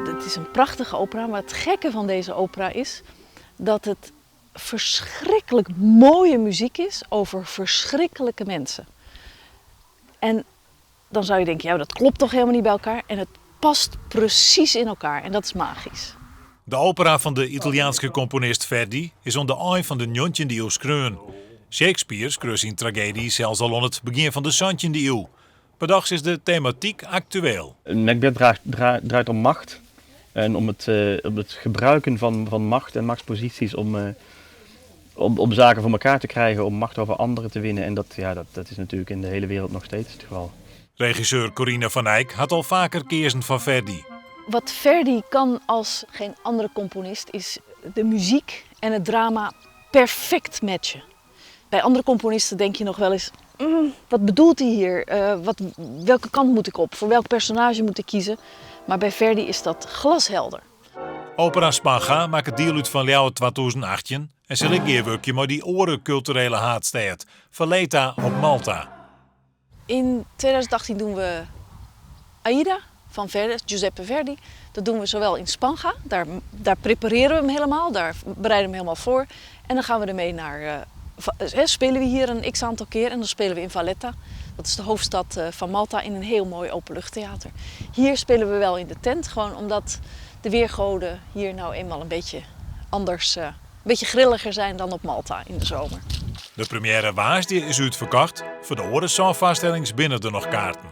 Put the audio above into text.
Het is een prachtige opera, maar het gekke van deze opera is dat het verschrikkelijk mooie muziek is over verschrikkelijke mensen. En dan zou je denken, ja, dat klopt toch helemaal niet bij elkaar? En het past precies in elkaar en dat is magisch. De opera van de Italiaanse componist Verdi is onder een van de 19e eeuw schreeuwen. Shakespeare schreef zijn tragedie zelfs al aan het begin van de 17e eeuw. Bedachts is de thematiek actueel. Macbeth draait om macht en om het gebruiken van macht en machtsposities om zaken voor elkaar te krijgen, om macht over anderen te winnen. En dat is natuurlijk in de hele wereld nog steeds het geval. Regisseur Corina van Eyck had al vaker keersen van Verdi. Wat Verdi kan als geen andere componist is de muziek en het drama perfect matchen. Bij andere componisten denk je nog wel eens, wat bedoelt hij hier? Welke kant moet ik op? Voor welk personage moet ik kiezen? Maar bij Verdi is dat glashelder. Opera Spanga maakt deel uit van Ljouwert 2018 en ze liggen maar die oren culturele haatstijd. Valeta op Malta. In 2018 doen we Aida van Giuseppe Verdi. Dat doen we zowel in Spanga, daar prepareren we hem helemaal, daar bereiden we hem helemaal voor. En dan gaan we ermee naar, spelen we hier een x-aantal keer en dan spelen we in Valletta. Dat is de hoofdstad van Malta in een heel mooi openluchttheater. Hier spelen we wel in de tent, gewoon omdat de weergoden hier nou eenmaal een beetje anders, een beetje grilliger zijn dan op Malta in de zomer. De première Waasdie is uitverkocht. Voor de oren zaalvaststellings binnen er nog kaarten.